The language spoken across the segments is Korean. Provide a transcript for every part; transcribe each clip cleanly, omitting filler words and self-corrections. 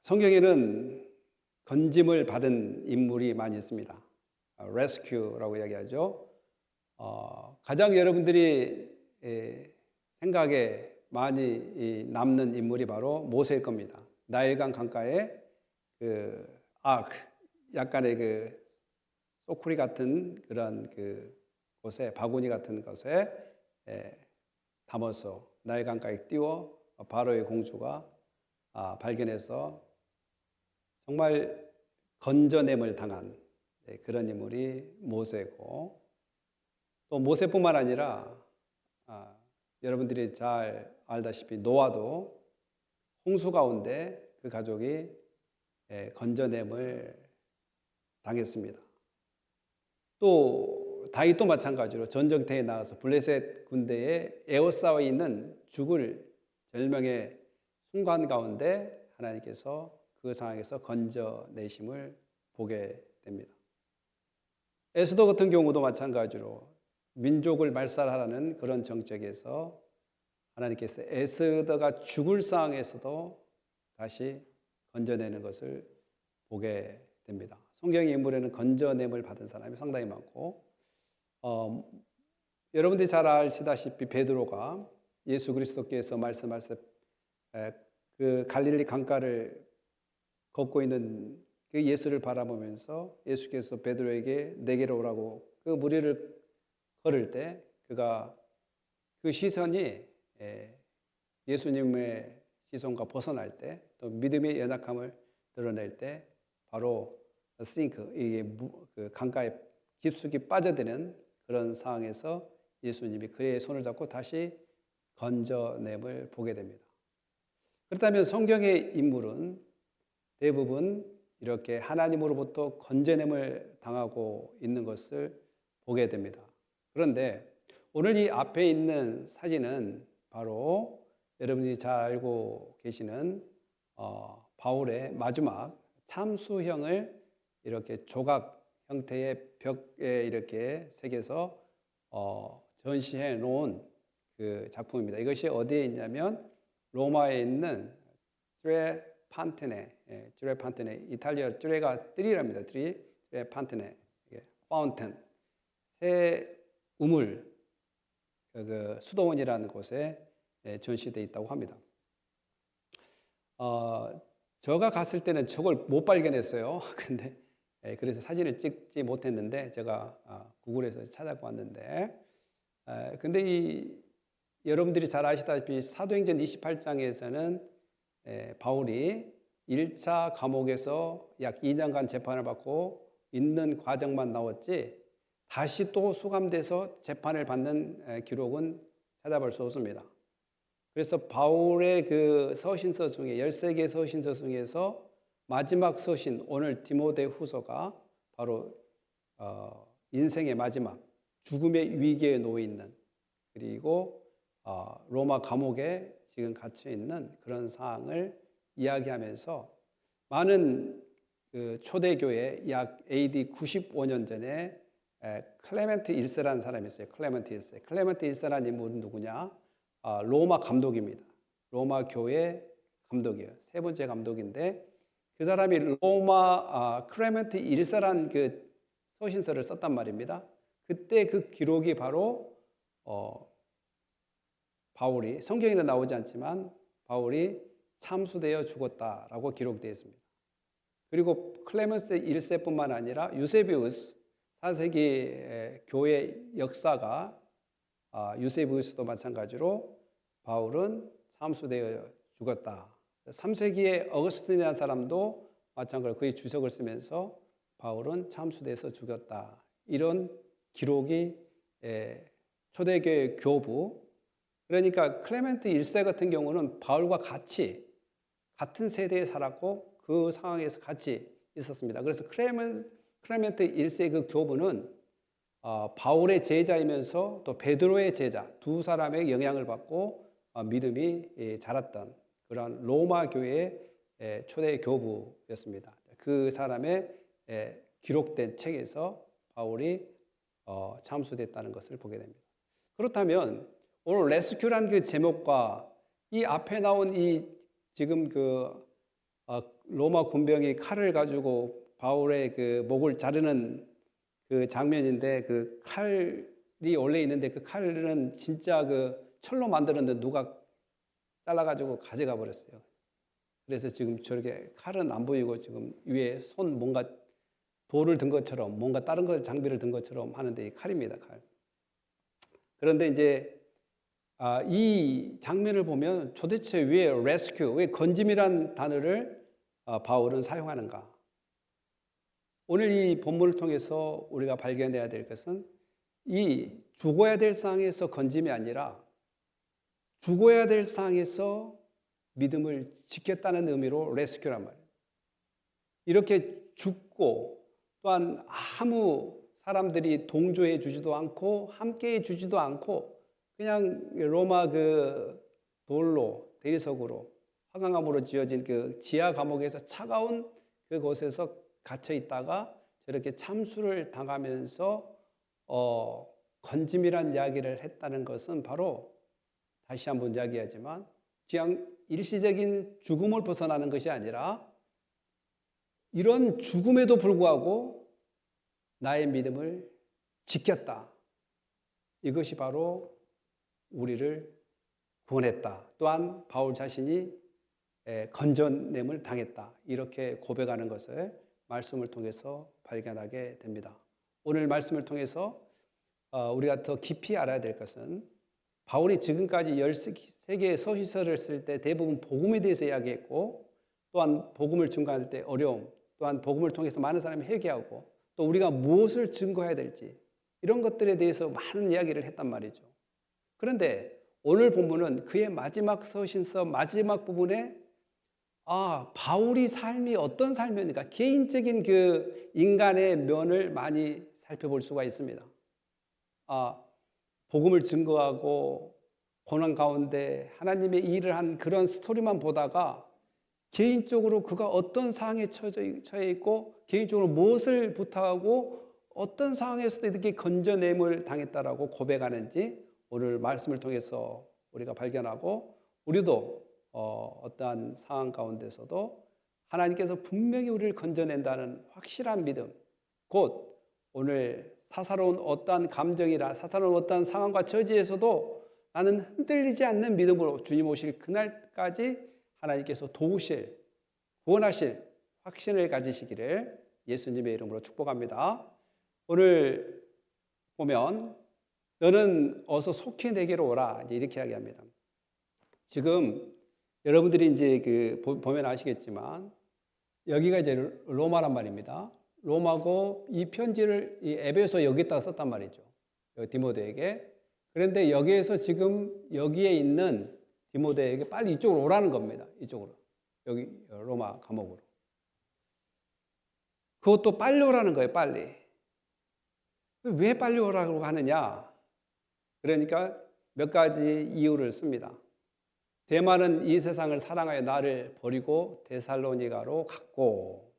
성경에는 건짐을 받은 인물이 많이 있습니다. 레스큐라고 이야기하죠. 가장 여러분들이 생각에 많이 남는 인물이 바로 모세일 겁니다. 나일강 강가에 그 아크, 약간의 그 소쿠리 같은 그런 그 곳에, 바구니 같은 곳에 담아서 나일강가에 띄워 바로의 공주가 발견해서 정말 건져냄을 당한 그런 인물이 모세고, 또 모세뿐만 아니라 여러분들이 잘 알다시피 노아도 홍수 가운데 그 가족이 건져냄을 당했습니다. 또 다윗도 마찬가지로 전쟁터에 나가서 블레셋 군대에 에워싸여 있는 죽을 절명의 순간 가운데 하나님께서 그 상황에서 건져내심을 보게 됩니다. 에스더 같은 경우도 마찬가지로 민족을 말살하라는 그런 정책에서 하나님께서 에스더가 죽을 상황에서도 다시 건져내는 것을 보게 됩니다. 성경의 인물에는 건져냄을 받은 사람이 상당히 많고, 여러분들이 잘 아시다시피 베드로가 예수 그리스도께서 말씀하신 그 갈릴리 강가를 걷고 있는 그 예수를 바라보면서 예수께서 베드로에게 내게로 오라고 그 무리를 걸을 때 그가 그 시선이 예수님의 시선과 벗어날 때, 또 믿음의 연약함을 드러낼 때 바로 싱크, 이게 그 강가에 깊숙이 빠져드는 그런 상황에서 예수님이 그의 손을 잡고 다시 건져냄을 보게 됩니다. 그렇다면 성경의 인물은 대부분 이렇게 하나님으로부터 건져냄을 당하고 있는 것을 보게 됩니다. 그런데 오늘 이 앞에 있는 사진은 바로 여러분이 잘 알고 계시는 바울의 마지막 참수형을 이렇게 조각 형태의 벽에 이렇게 새겨서 전시해 놓은 그 작품입니다. 이것이 어디에 있냐면 로마에 있는 트레 판테네, 이탈리아 트레가 띠리랍니다. 트레 판테네, 파운텐, 새 우물, 그 수도원이라는 곳에 전시되어 있다고 합니다. 제가 갔을 때는 저걸 못 발견했어요. 근데 그래서 사진을 찍지 못했는데 제가 구글에서 찾아고 왔는데, 근데 여러분들이 잘 아시다시피 사도행전 28장에서는 바울이 1차 감옥에서 약 2년간 재판을 받고 있는 과정만 나왔지 다시 또 수감돼서 재판을 받는 기록은 찾아볼 수 없습니다. 그래서 바울의 그 서신서 중에 13개 서신서 중에서 마지막 서신, 오늘 디모데후서가 바로 인생의 마지막 죽음의 위기에 놓여 있는, 그리고 로마 감옥에 지금 갇혀 있는 그런 상황을 이야기하면서 많은 그 초대교회 약 AD 95년 전에 클레멘트 1세라는 사람이 있어요. 클레멘트 1세. 클레멘트 1세라는 인물은 누구냐? 로마 감독입니다. 로마 교회 감독이에요. 세 번째 감독인데 그 사람이 클레멘트 1세라는 그 서신서를 썼단 말입니다. 그때 그 기록이 바로 바울이, 성경에는 나오지 않지만 바울이 참수되어 죽었다라고 기록되어 있습니다. 그리고 클레멘스 1세뿐만 아니라 유세비우스 4세기 교회 역사가 유세비우스도 마찬가지로 바울은 참수되어 죽었다. 3세기의 어거스틴이라는 사람도 마찬가지로 그의 주석을 쓰면서 바울은 참수돼서 죽었다. 이런 기록이 초대교회 교부, 그러니까 클레멘트 1세 같은 경우는 바울과 같은 세대에 살았고 그 상황에서 같이 있었습니다. 그래서 클레멘트 1세 그 교부는 바울의 제자이면서 또 베드로의 제자, 두 사람의 영향을 받고 믿음이 자랐던 그런 로마 교회의 초대 교부였습니다. 그 사람의 기록된 책에서 바울이 참수됐다는 것을 보게 됩니다. 그렇다면 오늘 레스큐란 그 제목과 이 앞에 나온 이 지금 그 로마 군병이 칼을 가지고 바울의 그 목을 자르는 그 장면인데 그 칼이 원래 있는데 그 칼은 진짜 그 철로 만들었는데 누가 잘라가지고 가져가 버렸어요. 그래서 지금 저렇게 칼은 안 보이고 지금 위에 손 뭔가 돌을 든 것처럼 뭔가 다른 거 장비를 든 것처럼 하는데 이 칼입니다, 칼. 그런데 이제 이 장면을 보면 도대체 왜 rescue, 왜 건짐이란 단어를 바울은 사용하는가? 오늘 이 본문을 통해서 우리가 발견해야 될 것은 이 죽어야 될 상황에서 건짐이 아니라 죽어야 될 상황에서 믿음을 지켰다는 의미로 rescue란 말이에요. 이렇게 죽고 또한 아무 사람들이 동조해 주지도 않고 함께해 주지도 않고 그냥 로마 그 돌로 대리석으로 화강암으로 지어진 그 지하 감옥에서 차가운 그곳에서 갇혀 있다가 저렇게 참수를 당하면서 건짐이란 이야기를 했다는 것은 바로 다시 한번 이야기하지만 그냥 일시적인 죽음을 벗어나는 것이 아니라 이런 죽음에도 불구하고 나의 믿음을 지켰다. 이것이 바로 우리를 구원했다. 또한 바울 자신이 건져냄을 당했다. 이렇게 고백하는 것을 말씀을 통해서 발견하게 됩니다. 오늘 말씀을 통해서 우리가 더 깊이 알아야 될 것은 바울이 지금까지 13개의 서신서를 쓸 때 대부분 복음에 대해서 이야기했고 또한 복음을 증거할 때 어려움, 또한 복음을 통해서 많은 사람이 회개하고 또 우리가 무엇을 증거해야 될지 이런 것들에 대해서 많은 이야기를 했단 말이죠. 그런데 오늘 본문은 그의 마지막 서신서 마지막 부분에 바울이 삶이 어떤 삶이었는가 개인적인 그 인간의 면을 많이 살펴볼 수가 있습니다. 복음을 증거하고 고난 가운데 하나님의 일을 한 그런 스토리만 보다가 개인적으로 그가 어떤 상황에 처해 있고 개인적으로 무엇을 부탁하고 어떤 상황에서도 이렇게 건져냄을 당했다라고 고백하는지 오늘 말씀을 통해서 우리가 발견하고 우리도 어떠한 상황 가운데서도 하나님께서 분명히 우리를 건져낸다는 확실한 믿음, 곧 오늘 사사로운 어떠한 감정이나 사사로운 어떠한 상황과 처지에서도 나는 흔들리지 않는 믿음으로 주님 오실 그날까지 하나님께서 도우실, 구원하실 확신을 가지시기를 예수님의 이름으로 축복합니다. 오늘 보면 너는 어서 속히 내게로 오라 이렇게 이야기합니다. 지금 여러분들이 이제 보면 아시겠지만 여기가 이제 로마란 말입니다. 로마고 이 편지를 이 에베소 여기다가 썼단 말이죠. 디모데에게. 그런데 여기에서 지금 여기에 있는 디모데에게 빨리 이쪽으로 오라는 겁니다. 이쪽으로. 여기 로마 감옥으로. 그것도 빨리 오라는 거예요. 빨리. 왜 빨리 오라고 하느냐? 그러니까 몇 가지 이유를 씁니다. 데마는 이 세상을 사랑하여 나를 버리고 데살로니가로 갔고,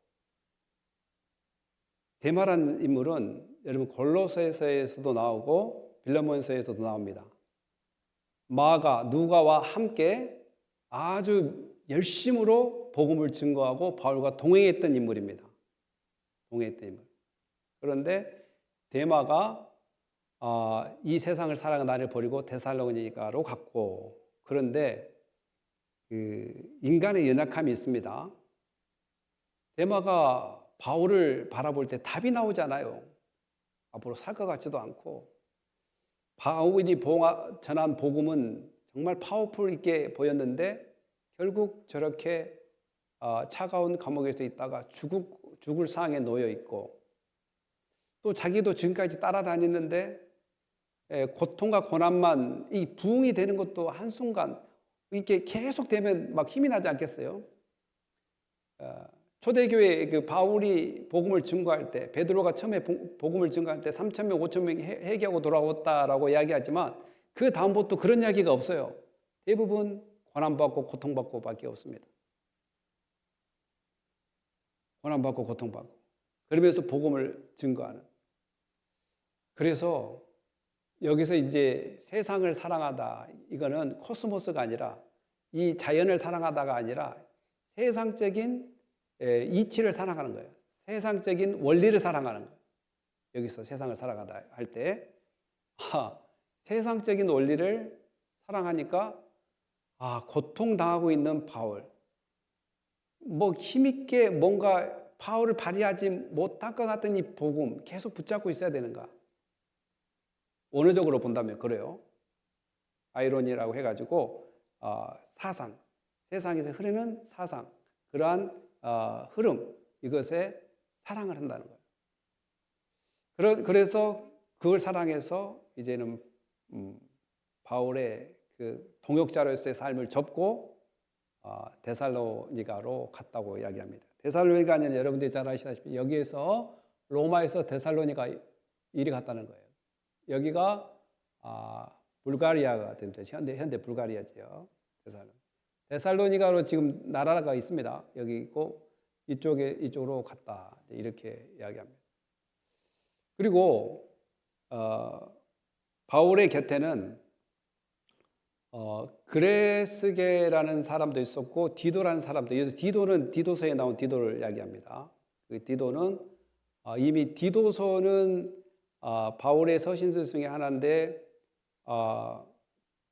데마라는 인물은 여러분 골로새서에서도 나오고 빌레몬서에서도 나옵니다. 마가 누가와 함께 아주 열심으로 복음을 증거하고 바울과 동행했던 인물입니다. 동행했던 인물. 그런데 데마가 이 세상을 사랑하는 나를 버리고 데살로니가로 갔고, 그런데 그 인간의 연약함이 있습니다. 데마가 바울을 바라볼 때 답이 나오잖아요. 앞으로 살 것 같지도 않고 바울이 전한 복음은 정말 파워풀 있게 보였는데 결국 저렇게 차가운 감옥에서 있다가 죽을 상황에 놓여 있고 또 자기도 지금까지 따라다녔는데 고통과 고난만 이 부흥이 되는 것도 한순간 이렇게 계속 되면 막 힘이 나지 않겠어요? 초대교회 그 바울이 복음을 증거할 때 베드로가 처음에 복음을 증거할 때 3,000명, 5,000명이 회개하고 돌아왔다라고 이야기하지만 그 다음부터 그런 이야기가 없어요. 대부분 고난받고 고통받고 밖에 없습니다. 고난받고 고통받고 그러면서 복음을 증거하는. 그래서 여기서 이제 세상을 사랑하다 이거는 코스모스가 아니라 이 자연을 사랑하다가 아니라 세상적인 이치를 사랑하는 거예요. 세상적인 원리를 사랑하는 거예요. 여기서 세상을 살아가다 할 때 세상적인 원리를 사랑하니까 고통당하고 있는 바울, 뭐 힘있게 뭔가 파워를 발휘하지 못할 것 같은 이 복음 계속 붙잡고 있어야 되는가? 원어적으로 본다면 그래요. 아이러니라고 해가지고 사상, 세상에서 흐르는 사상, 그러한 흐름, 이것에 사랑을 한다는 거예요. 그래서 그걸 사랑해서 이제는 바울의 그 동역자로서의 삶을 접고 데살로니가로 갔다고 이야기합니다. 데살로니가는 여러분들이 잘 아시다시피 여기에서 로마에서 데살로니가 이리 갔다는 거예요. 여기가 불가리아가 됩니다. 현대 불가리아죠. 데살로니가로 지금 나라가 있습니다. 여기 있고 이쪽으로 갔다 이렇게 이야기합니다. 그리고 바울의 곁에는 그레스게라는 사람도 있었고 디도라는 사람도. 여기서 디도는 디도서에 나온 디도를 이야기합니다. 그 디도는 이미 디도서는 바울의 서신서 중에 하나인데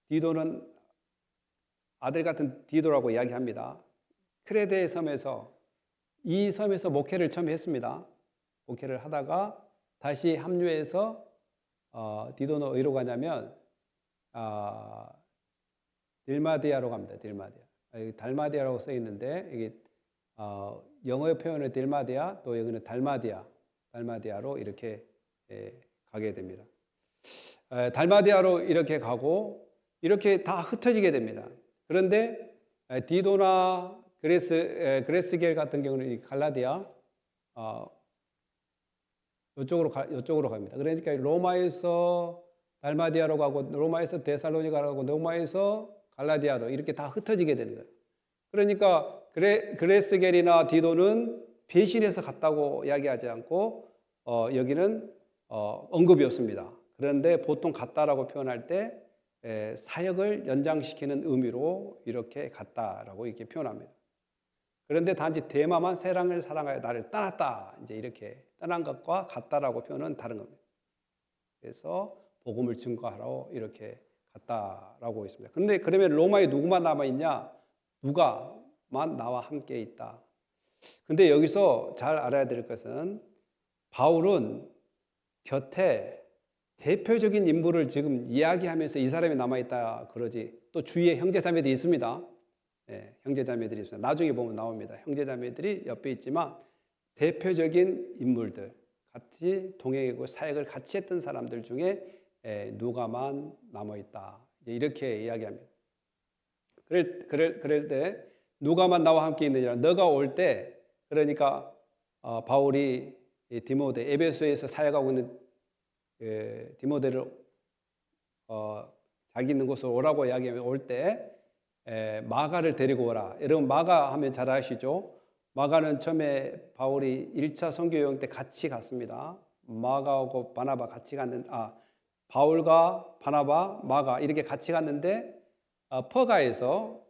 디도는 아들 같은 디도라고 이야기합니다. 크레데 섬에서 이 섬에서 목회를 처음 했습니다. 목회를 하다가 다시 합류해서 디도는 어디로 가냐면 딜마디아로 갑니다. 달마디아라고 써 있는데 이게 영어의 표현은 딜마디아, 또 여기는 달마디아로 이렇게 가게 됩니다. 달마디아로 이렇게 가고 이렇게 다 흩어지게 됩니다. 그런데 디도나 그레스겔 같은 경우는 갈라디아 이쪽으로 갑니다. 그러니까 로마에서 달마디아로 가고 로마에서 데살로니가로 가고 로마에서 갈라디아로 이렇게 다 흩어지게 되는 거예요. 그러니까 그레스겔이나 디도는 배신해서 갔다고 이야기하지 않고 여기는 언급이 없습니다. 그런데 보통 갔다라고 표현할 때 사역을 연장시키는 의미로 이렇게 갔다라고 이렇게 표현합니다. 그런데 단지 데마만 세상을 사랑하여 나를 떠났다, 이제 이렇게 떠난 것과 같다라고 표현은 다른 겁니다. 그래서 복음을 증거하러 이렇게 갔다라고 있습니다. 그런데 그러면 로마에 누구만 남아 있냐? 누가만 나와 함께 있다. 근데 여기서 잘 알아야 될 것은 바울은 곁에 대표적인 인물을 지금 이야기하면서 이 사람이 남아있다 그러지, 또 주위에 형제자매들이 있습니다. 형제자매들이 있습니다. 나중에 보면 나옵니다. 형제자매들이 옆에 있지만 대표적인 인물들, 같이 동행하고 사역을 같이 했던 사람들 중에 누가만 남아있다, 이렇게 이야기합니다. 그럴 때 누가만 나와 함께 있느냐, 너가 올 때, 그러니까 바울이 디모데, 에베소에서 사역하고 있는 디모데를 자기 있는 곳으로 오라고 이야기하면 올 때 마가를 데리고 오라. 여러분 마가 하면 잘 아시죠? 마가는 처음에 바울이 1차 선교 여행 때 같이 갔습니다. 마가하고 바나바 같이 갔는데 바울과 바나바, 마가 이렇게 같이 갔는데 퍼가에서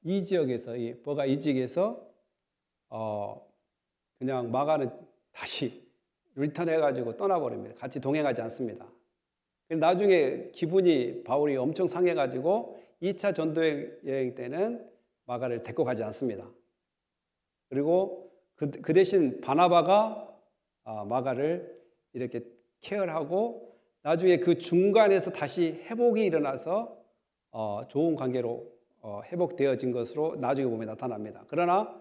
이 지역에서 퍼가 이 지역에서 그냥 마가는 다시 리턴해가지고 떠나버립니다. 같이 동행하지 않습니다. 나중에 기분이 바울이 엄청 상해가지고 2차 전도여행 때는 마가를 데리고 가지 않습니다. 그리고 그 대신 바나바가 마가를 이렇게 케어하고 나중에 그 중간에서 다시 회복이 일어나서 좋은 관계로 회복되어진 것으로 나중에 보면 나타납니다. 그러나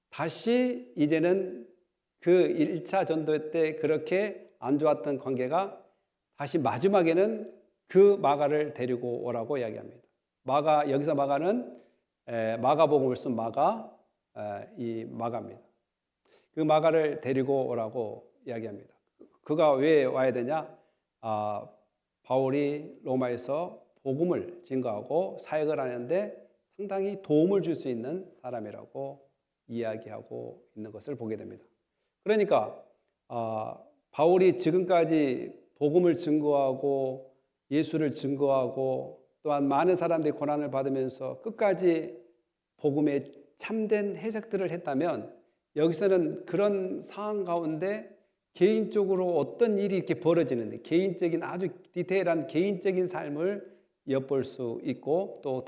다시 이제는 그 1차 전도 때 그렇게 안 좋았던 관계가 다시 마지막에는 그 마가를 데리고 오라고 이야기합니다. 여기서 마가는 마가복음을 쓴 이 마가입니다. 그 마가를 데리고 오라고 이야기합니다. 그가 왜 와야 되냐? 바울이 로마에서 복음을 증거하고 사역을 하는데 상당히 도움을 줄 수 있는 사람이라고 이야기하고 있는 것을 보게 됩니다. 그러니까 바울이 지금까지 복음을 증거하고 예수를 증거하고 또한 많은 사람들이 고난을 받으면서 끝까지 복음의 참된 해석들을 했다면 여기서는 그런 상황 가운데 개인적으로 어떤 일이 이렇게 벌어지는데 개인적인 아주 디테일한 개인적인 삶을 엿볼 수 있고 또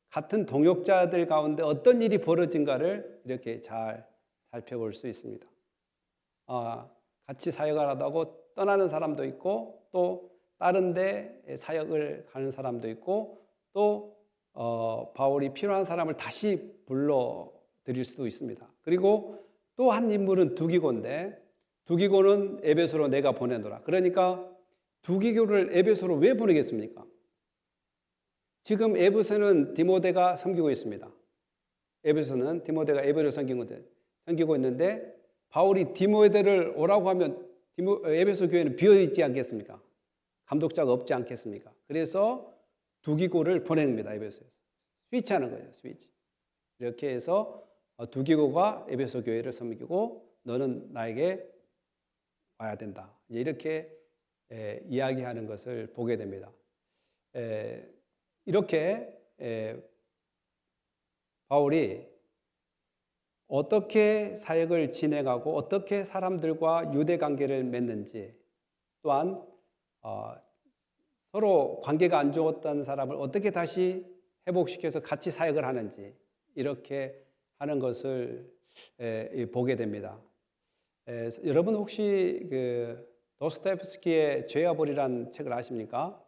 같은 동역자들 가운데 어떤 일이 벌어진가를 이렇게 잘 살펴볼 수 있습니다. 같이 사역을 하다고 떠나는 사람도 있고 또 다른 데 사역을 가는 사람도 있고 또 바울이 필요한 사람을 다시 불러들일 수도 있습니다. 그리고 또 한 인물은 두기고인데 두기고는 에베소로 내가 보내노라. 그러니까 두기고를 에베소로 왜 보내겠습니까? 지금 에베소는 디모데가 섬기고 있습니다. 에베소는 디모데가 에베소를 섬기고 있는데 바울이 디모데를 오라고 하면 에베소 교회는 비어있지 않겠습니까? 감독자가 없지 않겠습니까? 그래서 두기고를 보냅니다. 에베소에서. 스위치하는 거예요. 스위치. 이렇게 해서 두기고가 에베소 교회를 섬기고 너는 나에게 와야 된다. 이렇게 이야기하는 것을 보게 됩니다. 이렇게 바울이 어떻게 사역을 진행하고 어떻게 사람들과 유대 관계를 맺는지 또한 서로 관계가 안 좋았던 사람을 어떻게 다시 회복시켜서 같이 사역을 하는지 이렇게 하는 것을 보게 됩니다. 여러분 혹시 도스토옙스키의 죄와 벌이라는 책을 아십니까?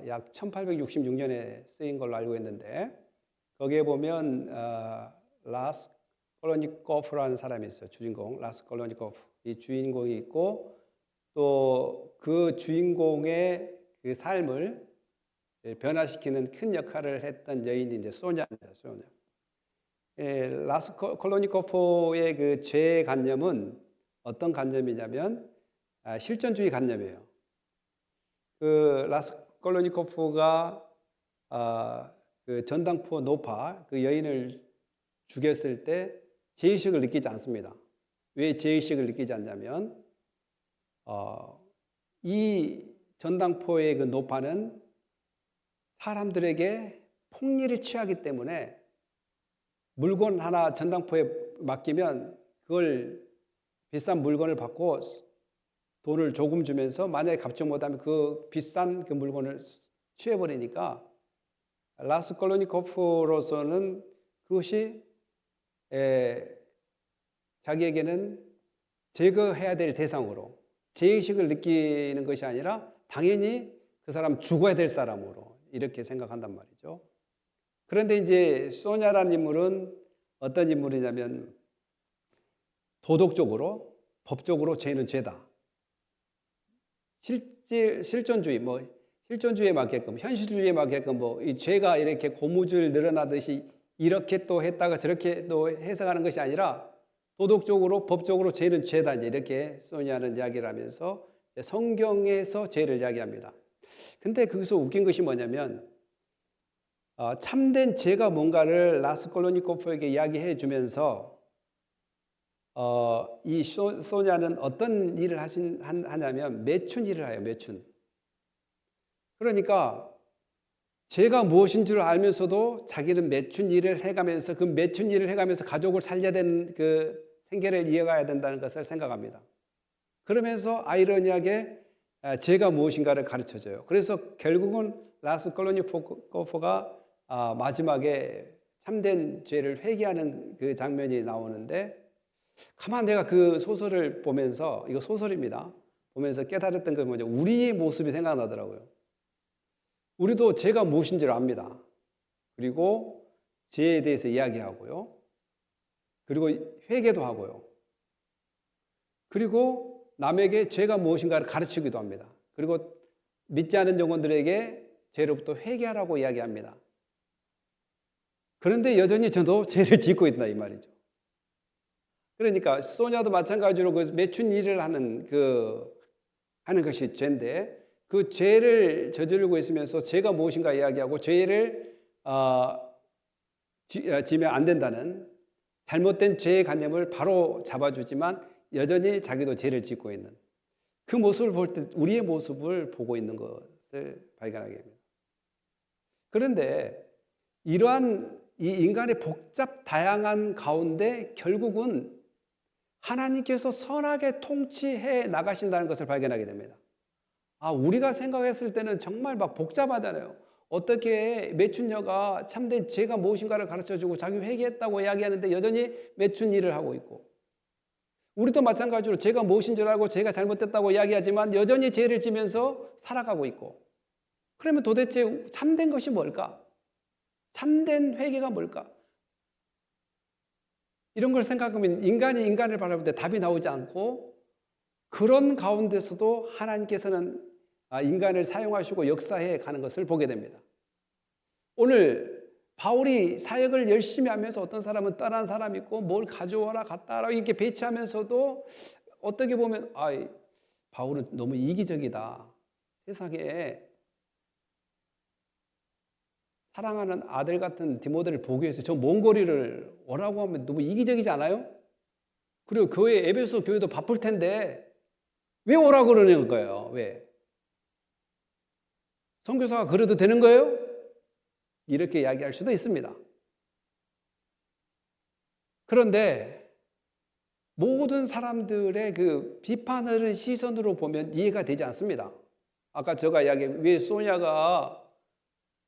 약 1866년에 쓰인 걸로 알고 있는데 거기에 보면 라스콜로니코프라는 사람이 있어요. 주인공 라스콜로니코프. 이 주인공이 있고 또 그 주인공의 그 삶을 변화시키는 큰 역할을 했던 여인이 이제 소냐입니다. 소냐. 라스콜로니코프의 그 죄 관념은 어떤 관념이냐면 실존주의 관념이에요. 그 라스콜로니코프가 그 전당포 노파 그 여인을 죽였을 때 죄의식을 느끼지 않습니다. 왜 죄의식을 느끼지 않냐면 이 전당포의 그 노파는 사람들에게 폭리를 취하기 때문에 물건 하나 전당포에 맡기면 그걸 비싼 물건을 받고 돈을 조금 주면서 만약에 갚지 못하면 그 비싼 그 물건을 취해버리니까 라스콜로니코프로서는 그것이 자기에게는 제거해야 될 대상으로 죄의식을 느끼는 것이 아니라 당연히 그 사람 죽어야 될 사람으로 이렇게 생각한단 말이죠. 그런데 이제 소냐라는 인물은 어떤 인물이냐면 도덕적으로 법적으로 죄는 죄다. 실존주의에 맞게끔 현실주의에 맞게끔 이 죄가 이렇게 고무줄 늘어나듯이 이렇게 또 했다가 저렇게 또 해석하는 것이 아니라 도덕적으로 법적으로 죄는 죄다 이렇게 소냐는 이야기를 하면서 성경에서 죄를 이야기합니다. 근데 거기서 웃긴 것이 뭐냐면 참된 죄가 뭔가를 라스콜로니코프에게 이야기해 주면서 이 소냐는 어떤 일을 하냐면 매춘 일을 해요. 매춘. 그러니까 죄가 무엇인 줄 알면서도 자기는 매춘 일을 해가면서 그 매춘 일을 해가면서 가족을 살려야 되는 그 생계를 이어가야 된다는 것을 생각합니다. 그러면서 아이러니하게 죄가 무엇인가를 가르쳐줘요. 그래서 결국은 라스콜로니코프가 마지막에 참된 죄를 회개하는 그 장면이 나오는데 가만 내가 그 소설을 보면서 이거 소설입니다. 보면서 깨달았던 건 뭐죠? 우리의 모습이 생각나더라고요. 우리도 죄가 무엇인지를 압니다. 그리고 죄에 대해서 이야기하고요. 그리고 회개도 하고요. 그리고 남에게 죄가 무엇인가를 가르치기도 합니다. 그리고 믿지 않은 영혼들에게 죄로부터 회개하라고 이야기합니다. 그런데 여전히 저도 죄를 짓고 있다 이 말이죠. 그러니까 소냐도 마찬가지로 그 매춘 일을 하는 것이 죄인데 그 죄를 저지르고 있으면서 죄가 무엇인가 이야기하고 죄를 지면 안 된다는 잘못된 죄의 관념을 바로 잡아주지만 여전히 자기도 죄를 짓고 있는 그 모습을 볼 때 우리의 모습을 보고 있는 것을 발견하게 됩니다. 그런데 이러한 이 인간의 복잡 다양한 가운데 결국은 하나님께서 선하게 통치해 나가신다는 것을 발견하게 됩니다. 우리가 생각했을 때는 정말 막 복잡하잖아요. 어떻게 매춘녀가 참된 죄가 무엇인가를 가르쳐주고 자기 회개했다고 이야기하는데 여전히 매춘 일을 하고 있고, 우리도 마찬가지로 죄가 무엇인 줄 알고 죄가 잘못됐다고 이야기하지만 여전히 죄를 지면서 살아가고 있고, 그러면 도대체 참된 것이 뭘까? 참된 회개가 뭘까? 이런 걸 생각하면 인간이 인간을 바라볼 때 답이 나오지 않고, 그런 가운데서도 하나님께서는 인간을 사용하시고 역사해 가는 것을 보게 됩니다. 오늘 바울이 사역을 열심히 하면서 어떤 사람은 떠난 사람이 있고 뭘 가져와라 갖다 와라 이렇게 배치하면서도 어떻게 보면 바울은 너무 이기적이다. 세상에 사랑하는 아들 같은 디모데를 보기 위해서 저 먼 거리를 오라고 하면 너무 이기적이지 않아요? 그리고 교회 에베소 교회도 바쁠 텐데 왜 오라고 그러는 거예요? 왜? 선교사가 그래도 되는 거예요? 이렇게 이야기할 수도 있습니다. 그런데 모든 사람들의 그 비판하는 시선으로 보면 이해가 되지 않습니다. 아까 제가 이야기한 왜 소냐가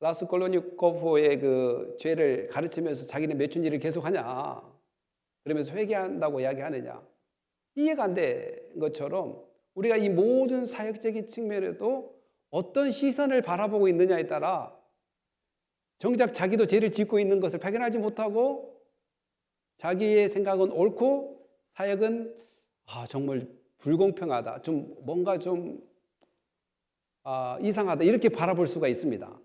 라스콜로니코프의 그 죄를 가르치면서 자기는 매춘 일을 계속하냐, 그러면서 회개한다고 이야기하느냐, 이해가 안 된 것처럼 우리가 이 모든 사역적인 측면에도 어떤 시선을 바라보고 있느냐에 따라 정작 자기도 죄를 짓고 있는 것을 발견하지 못하고 자기의 생각은 옳고 사역은 정말 불공평하다, 좀 뭔가 좀 이상하다, 이렇게 바라볼 수가 있습니다.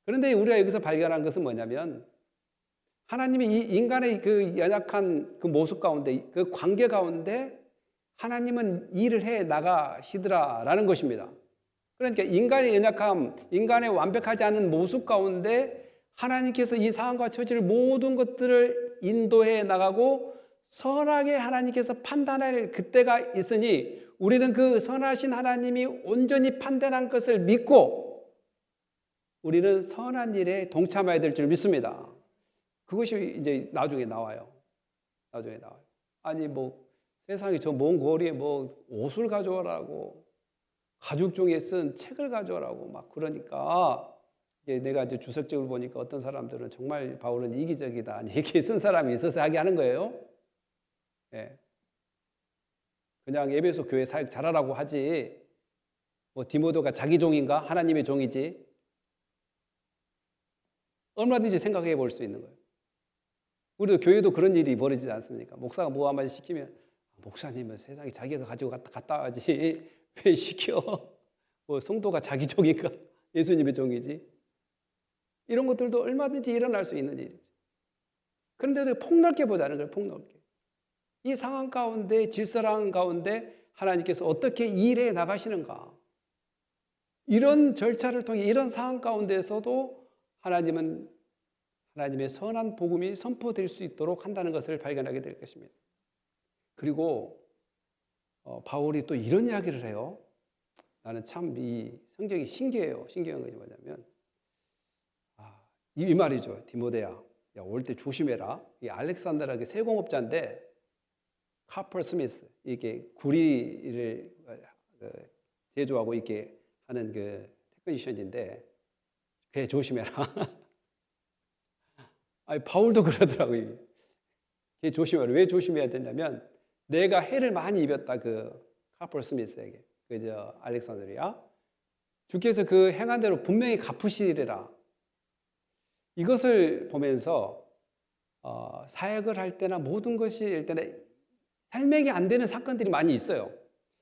그런데 우리가 여기서 발견한 것은 뭐냐면 하나님이 이 인간의 그 연약한 그 모습 가운데, 그 관계 가운데 하나님은 일을 해 나가시더라라는 것입니다. 그러니까 인간의 연약함, 인간의 완벽하지 않은 모습 가운데 하나님께서 이 상황과 처지를 모든 것들을 인도해 나가고 선하게 하나님께서 판단할 그때가 있으니 우리는 그 선하신 하나님이 온전히 판단한 것을 믿고 우리는 선한 일에 동참해야 될 줄 믿습니다. 그것이 이제 나중에 나와요. 나중에 나와요. 아니 세상에 저 먼 거리에 옷을 가져오라고, 가죽 종이에 쓴 책을 가져오라고 막 그러니까 내가 이제 주석적으로 보니까 어떤 사람들은 정말 바울은 이기적이다, 이렇게 쓴 사람이 있어서 하게 하는 거예요. 예. 그냥 에베소 교회 사역 잘하라고 하지 디모데가 자기 종인가? 하나님의 종이지. 얼마든지 생각해 볼 수 있는 거예요. 우리도 교회도 그런 일이 벌어지지 않습니까? 목사가 뭐 한마디 시키면 목사님은 세상에 자기가 가지고 갔다 와야지 왜 시켜? 성도가 자기 종인가? 예수님의 종이지. 이런 것들도 얼마든지 일어날 수 있는 일이죠. 그런데 폭넓게 보자는 거예요. 폭넓게. 이 상황 가운데, 질서랑 가운데 하나님께서 어떻게 일해 나가시는가, 이런 절차를 통해 이런 상황 가운데서도 하나님은 하나님의 선한 복음이 선포될 수 있도록 한다는 것을 발견하게 될 것입니다. 그리고 바울이 또 이런 이야기를 해요. 나는 참 이 성경이 신기해요. 신기한 것이 뭐냐면 이 말이죠. 디모데야, 올 때 조심해라. 이 알렉산더라의 세공업자인데 카퍼 스미스, 이게 구리를 제조하고 이렇게 하는 그 테크니션인데 걔 조심해라. 바울도 그러더라고요. 걔 조심해라. 왜 조심해야 되냐면 내가 해를 많이 입었다, 그 카퍼 스미스에게, 그저 알렉산드리아. 주께서 그 행한 대로 분명히 갚으시리라. 이것을 보면서 사역을 할 때나 모든 것이 일 때나 설명이 안 되는 사건들이 많이 있어요.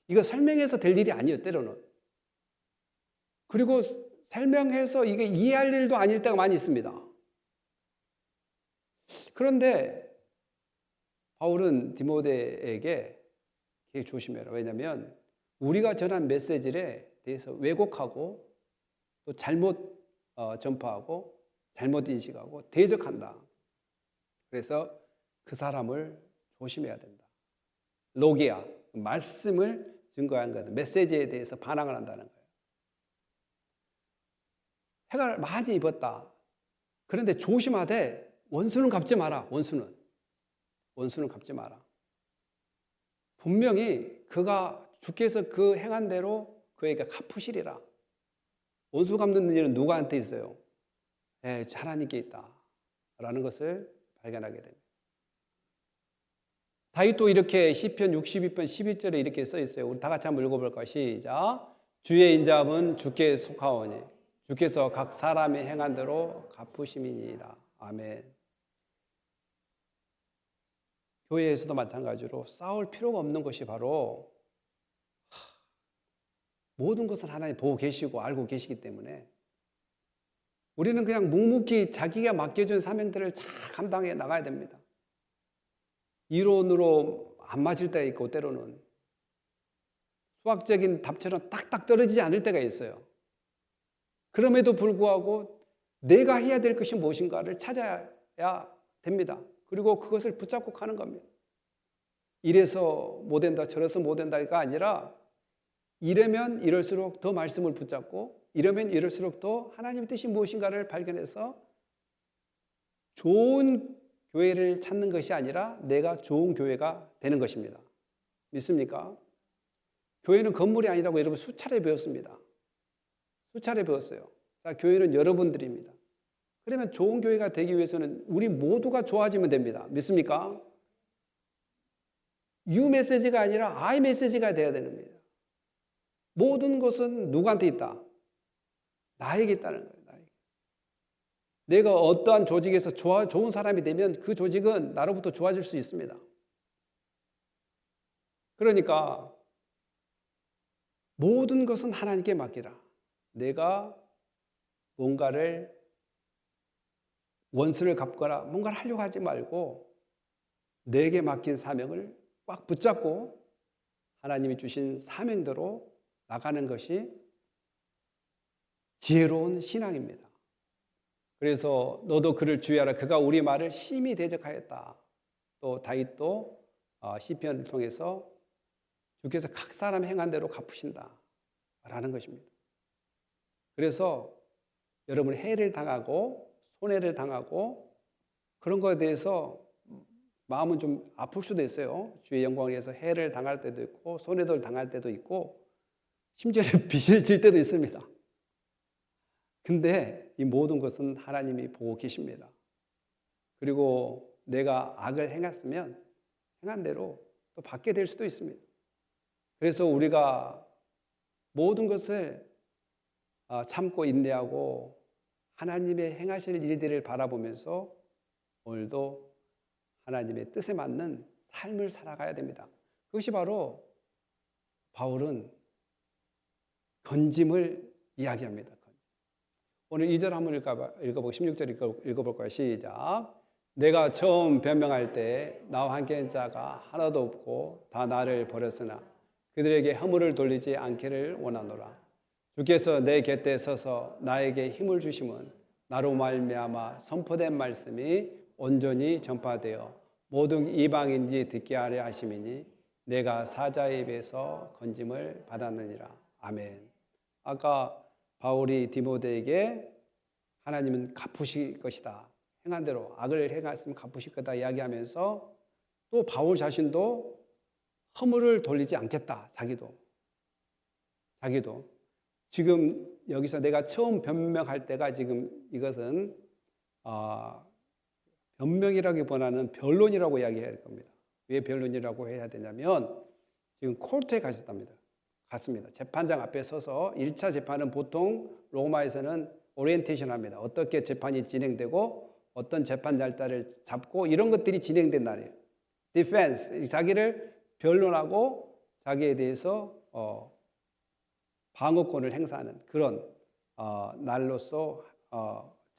이거 설명해서 될 일이 아니에요, 때로는. 그리고 설명해서 이게 이해할 일도 아닐 때가 많이 있습니다. 그런데 바울은 디모데에게 되게 조심해라. 왜냐하면 우리가 전한 메시지에 대해서 왜곡하고 또 잘못 전파하고 잘못 인식하고 대적한다. 그래서 그 사람을 조심해야 된다. 로기아, 말씀을 증거한 것, 메시지에 대해서 반항을 한다는 거예요. 해가 많이 입었다. 그런데 조심하되 원수는 갚지 마라. 원수는 갚지 마라. 분명히 그가 주께서 그 행한 대로 그에게 갚으시리라. 원수 갚는 일은 누구한테 있어요? 하나님께 있다라는 것을 발견하게 됩니다. 다윗도 이렇게 시편 62편 12절에 이렇게 써 있어요. 우리 다 같이 한번 읽어볼까요? 시작. 주의 인자함은 주께 속하오니 주께서 각 사람의 행한 대로 갚으심이니이다. 아멘. 교회에서도 마찬가지로 싸울 필요가 없는 것이 바로 모든 것을 하나님 보고 계시고 알고 계시기 때문에 우리는 그냥 묵묵히 자기가 맡겨준 사명들을 잘 감당해 나가야 됩니다. 이론으로 안 맞을 때가 있고 때로는 수학적인 답처럼 딱딱 떨어지지 않을 때가 있어요. 그럼에도 불구하고 내가 해야 될 것이 무엇인가를 찾아야 됩니다. 그리고 그것을 붙잡고 가는 겁니다. 이래서 못 된다, 저래서 못 된다가 아니라 이러면 이럴수록 더 말씀을 붙잡고 이러면 이럴수록 더 하나님의 뜻이 무엇인가를 발견해서 좋은 교회를 찾는 것이 아니라 내가 좋은 교회가 되는 것입니다. 믿습니까? 교회는 건물이 아니라고 여러분 수차례 배웠습니다. 수차례 배웠어요. 자, 교회는 여러분들입니다. 그러면 좋은 교회가 되기 위해서는 우리 모두가 좋아지면 됩니다. 믿습니까? 유 메시지가 아니라 아이 메시지가 되어야 됩니다. 모든 것은 누구한테 있다? 나에게 있다는 거예요. 나에게. 내가 어떠한 조직에서 좋은 사람이 되면 그 조직은 나로부터 좋아질 수 있습니다. 그러니까 모든 것은 하나님께 맡기라. 내가 뭔가를 원수를 갚거나 뭔가를 하려고 하지 말고 내게 맡긴 사명을 꽉 붙잡고 하나님이 주신 사명대로 나가는 것이 지혜로운 신앙입니다. 그래서 너도 그를 주의하라. 그가 우리 말을 심히 대적하였다. 또 다윗도 시편을 통해서 주께서 각 사람 행한 대로 갚으신다 라는 것입니다. 그래서 여러분이 해를 당하고 손해를 당하고 그런 것에 대해서 마음은 좀 아플 수도 있어요. 주의 영광을 위해서 해를 당할 때도 있고 손해를 당할 때도 있고 심지어는 빚을 질 때도 있습니다. 근데 이 모든 것은 하나님이 보고 계십니다. 그리고 내가 악을 행했으면 행한 대로 또 받게 될 수도 있습니다. 그래서 우리가 모든 것을 참고 인내하고 하나님의 행하실 일들을 바라보면서 오늘도 하나님의 뜻에 맞는 삶을 살아가야 됩니다. 그것이 바로 바울은 건짐을 이야기합니다. 오늘 2절 한번 읽어보고 16절 읽어볼까요? 시작. 내가 처음 변명할 때 나와 함께 한 자가 하나도 없고 다 나를 버렸으나 그들에게 허물을 돌리지 않기를 원하노라. 주께서 내 곁에 서서 나에게 힘을 주심은 나로 말미암아 선포된 말씀이 온전히 전파되어 모든 이방인지 듣게 하려 하심이니 내가 사자의 입에서 건짐을 받았느니라. 아멘. 아까 바울이 디모데에게 하나님은 갚으실 것이다. 행한 대로 악을 행했으면 갚으실 거다 이야기하면서 또 바울 자신도 허물을 돌리지 않겠다. 자기도. 지금 여기서 내가 처음 변명할 때가 지금 이것은 변명이라기보다는 변론이라고 이야기해야 할 겁니다. 왜 변론이라고 해야 되냐면 지금 코르트에 갔습니다. 재판장 앞에 서서 1차 재판은 보통 로마에서는 오리엔테이션 합니다. 어떻게 재판이 진행되고 어떤 재판 날짜를 잡고 이런 것들이 진행된 날이에요. 디펜스, 자기를 변론하고 자기에 대해서 방어권을 행사하는 그런 날로서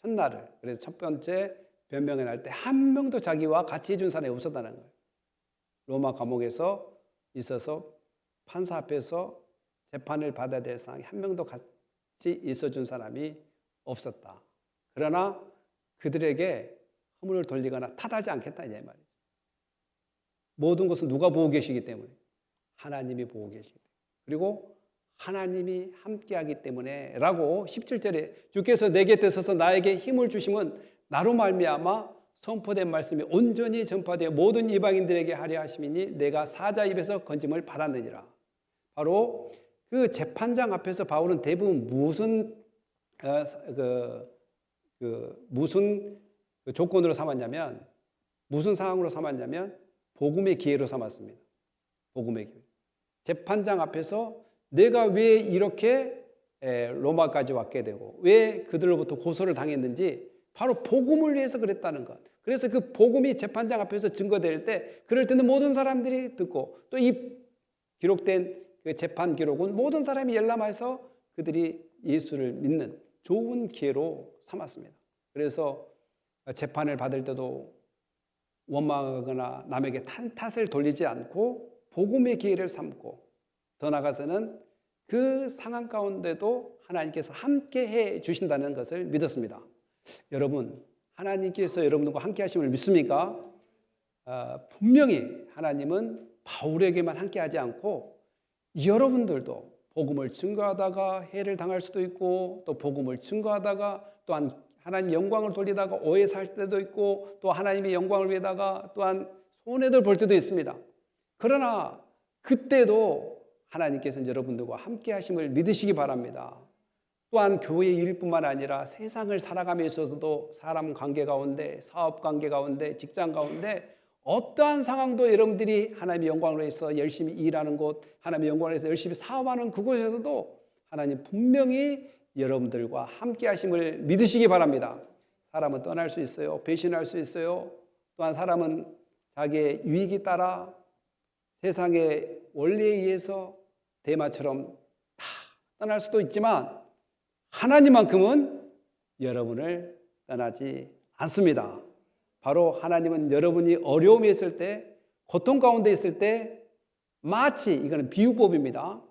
첫날을, 그래서 첫 번째 변명의 날 때 한 명도 자기와 같이 해준 사람이 없었다는 거예요. 로마 감옥에서 있어서 판사 앞에서 재판을 받아야 될 상황에 한 명도 같이 있어준 사람이 없었다. 그러나 그들에게 허물을 돌리거나 탓하지 않겠다 이 말이죠. 모든 것은 누가 보고 계시기 때문에 하나님이 보고 계시기 때문에 그리고 하나님이 함께하기 때문에 라고 17절에 주께서 내 곁에 서서 나에게 힘을 주심은 나로 말미암아 선포된 말씀이 온전히 전파되어 모든 이방인들에게 하려 하심이니 내가 사자 입에서 건짐을 받았느니라. 바로 그 재판장 앞에서 바울은 대부분 무슨 조건으로 삼았냐면, 무슨 상황으로 삼았냐면 복음의 기회로 삼았습니다. 복음의 기회. 재판장 앞에서 내가 왜 이렇게 로마까지 왔게 되고 왜 그들로부터 고소를 당했는지 바로 복음을 위해서 그랬다는 것. 그래서 그 복음이 재판장 앞에서 증거될 때 그럴 때는 모든 사람들이 듣고 또 이 기록된 그 재판 기록은 모든 사람이 열람해서 그들이 예수를 믿는 좋은 기회로 삼았습니다. 그래서 재판을 받을 때도 원망하거나 남에게 탓을 돌리지 않고 복음의 기회를 삼고 더 나아가서는 그 상황 가운데도 하나님께서 함께 해 주신다는 것을 믿었습니다. 여러분, 하나님께서 여러분들과 함께 하심을 믿습니까? 분명히 하나님은 바울에게만 함께 하지 않고 여러분들도 복음을 증거하다가 해를 당할 수도 있고 또 복음을 증거하다가 또한 하나님 영광을 돌리다가 오해 살 때도 있고 또 하나님의 영광을 위해다가 또한 손해를 볼 때도 있습니다. 그러나 그때도 하나님께서는 여러분들과 함께 하심을 믿으시기 바랍니다. 또한 교회 일뿐만 아니라 세상을 살아감에 있어서도 사람 관계 가운데, 사업 관계 가운데, 직장 가운데 어떠한 상황도 여러분들이 하나님의 영광을 위해서 열심히 일하는 곳, 하나님의 영광을 위해서 열심히 사업하는 그곳에서도 하나님 분명히 여러분들과 함께 하심을 믿으시기 바랍니다. 사람은 떠날 수 있어요. 배신할 수 있어요. 또한 사람은 자기의 유익에 따라 세상의 원리에 의해서 대마처럼 다 떠날 수도 있지만 하나님만큼은 여러분을 떠나지 않습니다. 바로 하나님은 여러분이 어려움에 있을 때, 고통 가운데 있을 때 마치, 이거는 비유법입니다.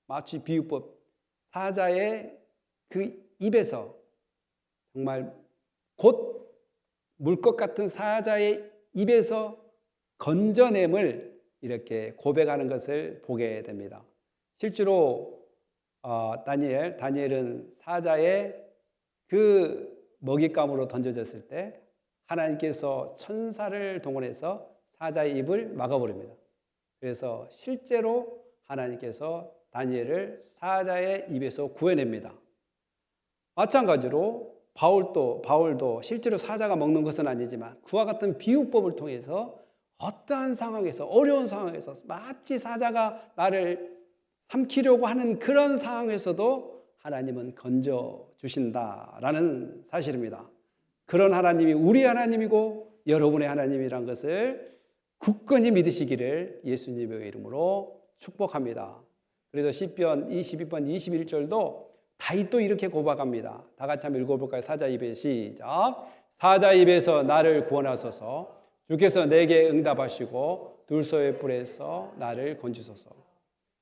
마치 비유법. 사자의 그 입에서 정말 곧 물 것 같은 사자의 입에서 건져냄을 이렇게 고백하는 것을 보게 됩니다. 실제로 다니엘은 사자의 그 먹잇감으로 던져졌을 때 하나님께서 천사를 동원해서 사자의 입을 막아버립니다. 그래서 실제로 하나님께서 다니엘을 사자의 입에서 구해냅니다. 마찬가지로 바울도 실제로 사자가 먹는 것은 아니지만 그와 같은 비유법을 통해서 어떠한 상황에서 어려운 상황에서 마치 사자가 나를 삼키려고 하는 그런 상황에서도 하나님은 건져주신다라는 사실입니다. 그런 하나님이 우리 하나님이고 여러분의 하나님이란 것을 굳건히 믿으시기를 예수님의 이름으로 축복합니다. 그래서 시편 22편 21절도 다윗도 이렇게 고백합니다. 다 같이 한번 읽어볼까요? 사자 입에 시작. 사자 입에서 나를 구원하소서. 주께서 내게 응답하시고 둘소의 뿔에서 나를 건지소서.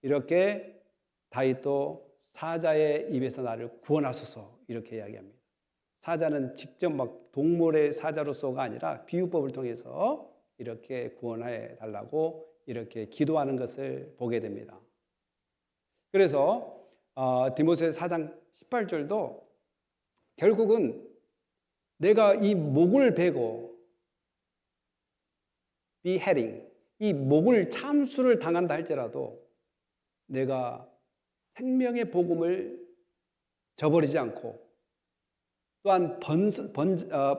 이렇게 다윗도 사자의 입에서 나를 구원하소서 이렇게 이야기합니다. 사자는 직접 막 동물의 사자로서가 아니라 비유법을 통해서 이렇게 구원해 달라고 이렇게 기도하는 것을 보게 됩니다. 그래서 디모데 4장 18절도 결국은 내가 이 목을 베고 beheading, 이 목을 참수를 당한다 할지라도 내가 생명의 복음을 저버리지 않고 또한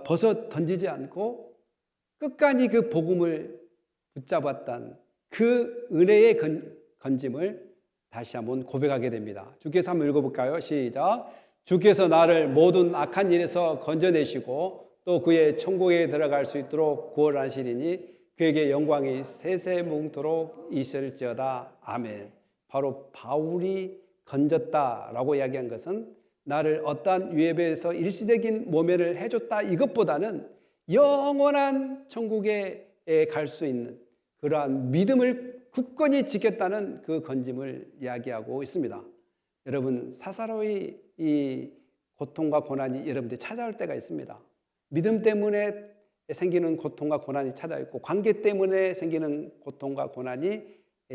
벗어 던지지 않고 끝까지 그 복음을 붙잡았던 그 은혜의 건짐을 다시 한번 고백하게 됩니다. 주께서 한번 읽어볼까요? 시작. 주께서 나를 모든 악한 일에서 건져내시고 또 그의 천국에 들어갈 수 있도록 구원하시리니 그에게 영광이 세세무궁토록 있을지어다. 아멘. 바로 바울이 건졌다라고 이야기한 것은 나를 어떠한 위협에서 일시적인 모면을 해줬다 이것보다는 영원한 천국에 갈 수 있는 그러한 믿음을 굳건히 지켰다는 그 건짐을 이야기하고 있습니다. 여러분, 사사로이 이 고통과 고난이 여러분들 찾아올 때가 있습니다. 믿음 때문에 생기는 고통과 고난이 찾아있고 관계 때문에 생기는 고통과 고난이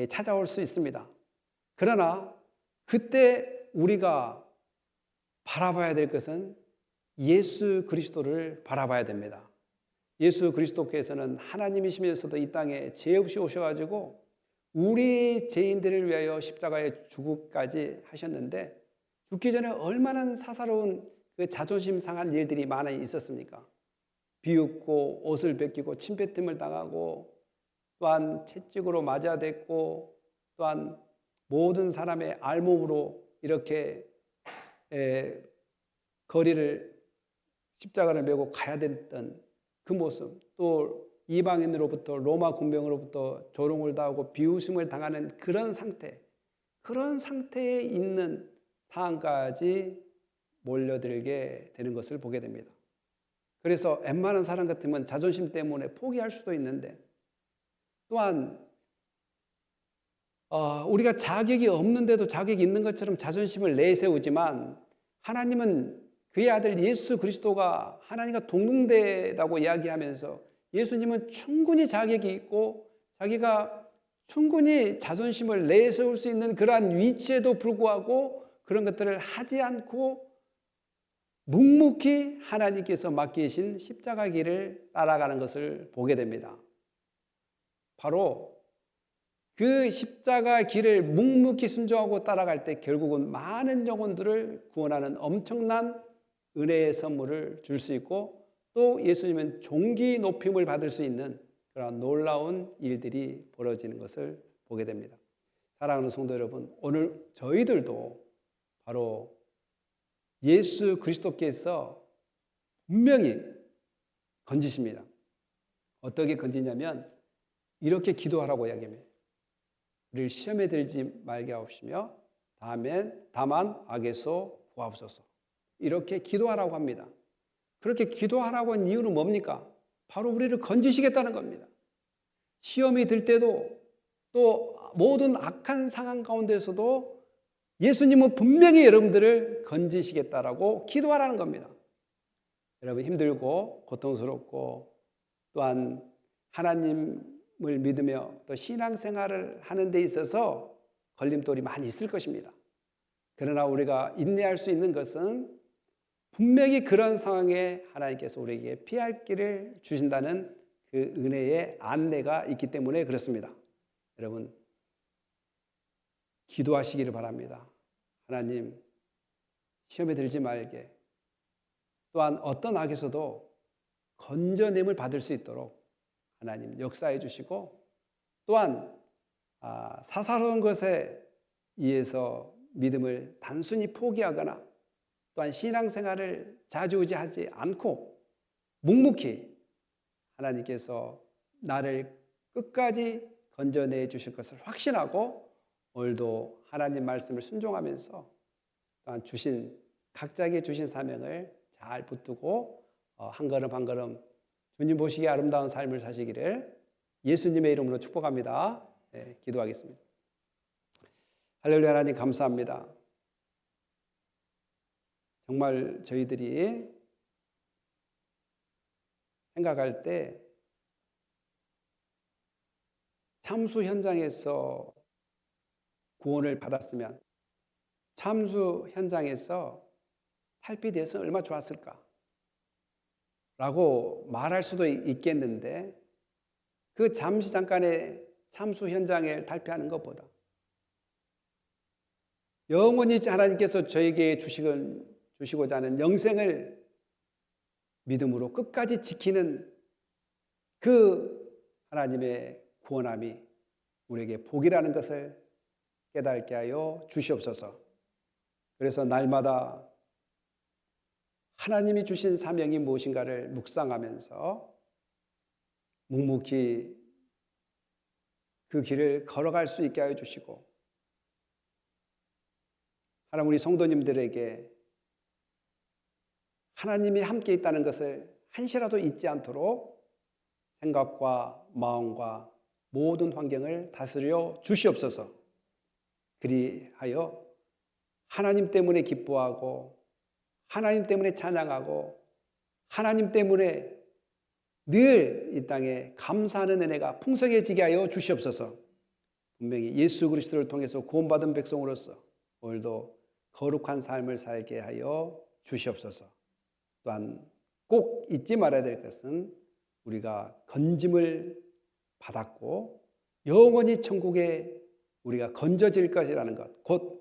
찾아올 수 있습니다. 그러나 그때 우리가 바라봐야 될 것은 예수 그리스도를 바라봐야 됩니다. 예수 그리스도께서는 하나님이시면서도 이 땅에 죄 없이 오셔가지고 우리 죄인들을 위하여 십자가에 죽기까지 하셨는데, 죽기 전에 얼마나 사사로운 그 자존심 상한 일들이 많이 있었습니까? 비웃고 옷을 벗기고 침뱉음을 당하고, 또한 채찍으로 맞아댔고, 또한 모든 사람의 알몸으로 이렇게 거리를 십자가를 메고 가야 됐던 그 모습, 또 이방인으로부터 로마 군병으로부터 조롱을 당하고 비웃음을 당하는 그런 상태에 있는 상황까지 몰려들게 되는 것을 보게 됩니다. 그래서 웬만한 사람 같으면 자존심 때문에 포기할 수도 있는데, 또한 우리가 자격이 없는데도 자격이 있는 것처럼 자존심을 내세우지만, 하나님은 그의 아들 예수 그리스도가 하나님과 동등되다고 이야기하면서 예수님은 충분히 자격이 있고 자기가 충분히 자존심을 내세울 수 있는 그러한 위치에도 불구하고 그런 것들을 하지 않고 묵묵히 하나님께서 맡기신 십자가 길을 따라가는 것을 보게 됩니다. 바로 그 십자가 길을 묵묵히 순종하고 따라갈 때 결국은 많은 영혼들을 구원하는 엄청난 은혜의 선물을 줄 수 있고, 또 예수님은 존귀 높임을 받을 수 있는 그런 놀라운 일들이 벌어지는 것을 보게 됩니다. 사랑하는 성도 여러분, 오늘 저희들도 바로 예수 그리스도께서 분명히 건지십니다. 어떻게 건지냐면 이렇게 기도하라고 이야기합니다. 우리를 시험에 들지 말게 하옵시며 다만 악에서 구하옵소서. 이렇게 기도하라고 합니다. 그렇게 기도하라고 한 이유는 뭡니까? 바로 우리를 건지시겠다는 겁니다. 시험이 들 때도, 또 모든 악한 상황 가운데서도 예수님은 분명히 여러분들을 건지시겠다라고 기도하라는 겁니다. 여러분, 힘들고 고통스럽고 또한 하나님을 믿으며 또 신앙생활을 하는 데 있어서 걸림돌이 많이 있을 것입니다. 그러나 우리가 인내할 수 있는 것은 분명히 그런 상황에 하나님께서 우리에게 피할 길을 주신다는 그 은혜의 안내가 있기 때문에 그렇습니다. 여러분, 기도하시기를 바랍니다. 하나님, 시험에 들지 말게, 또한 어떤 악에서도 건져냄을 받을 수 있도록 하나님 역사해 주시고, 또한 사사로운 것에 의해서 믿음을 단순히 포기하거나 또한 신앙생활을 좌지우지하지 않고 묵묵히 하나님께서 나를 끝까지 건져내 주실 것을 확신하고, 오늘도 하나님 말씀을 순종하면서 또한 각자에게 주신 사명을 잘 붙들고 한 걸음 한 걸음 주님 보시기에 아름다운 삶을 사시기를 예수님의 이름으로 축복합니다. 네, 기도하겠습니다. 할렐루야. 하나님 감사합니다. 정말 저희들이 생각할 때 참수 현장에서 구원을 받았으면, 참수 현장에서 탈피되었으면 얼마나 좋았을까 라고 말할 수도 있겠는데, 그 잠시 잠깐의 참수 현장을 탈피하는 것보다 영원히 하나님께서 저에게 주시고자 하는 영생을 믿음으로 끝까지 지키는 그 하나님의 구원함이 우리에게 복이라는 것을 깨닫게 하여 주시옵소서. 그래서 날마다 하나님이 주신 사명이 무엇인가를 묵상하면서 묵묵히 그 길을 걸어갈 수 있게 하여 주시고, 하나님 우리 성도님들에게 하나님이 함께 있다는 것을 한시라도 잊지 않도록 생각과 마음과 모든 환경을 다스려 주시옵소서. 그리하여 하나님 때문에 기뻐하고 하나님 때문에 찬양하고 하나님 때문에 늘 이 땅에 감사하는 은혜가 풍성해지게 하여 주시옵소서. 분명히 예수 그리스도를 통해서 구원받은 백성으로서 오늘도 거룩한 삶을 살게 하여 주시옵소서. 또한 꼭 잊지 말아야 될 것은 우리가 건짐을 받았고 영원히 천국에 우리가 건져질 것이라는 것, 곧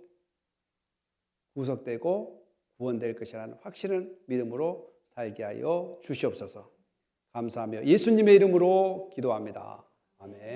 구속되고 구원될 것이라는 확신을 믿음으로 살게 하여 주시옵소서. 감사하며 예수님의 이름으로 기도합니다. 아멘.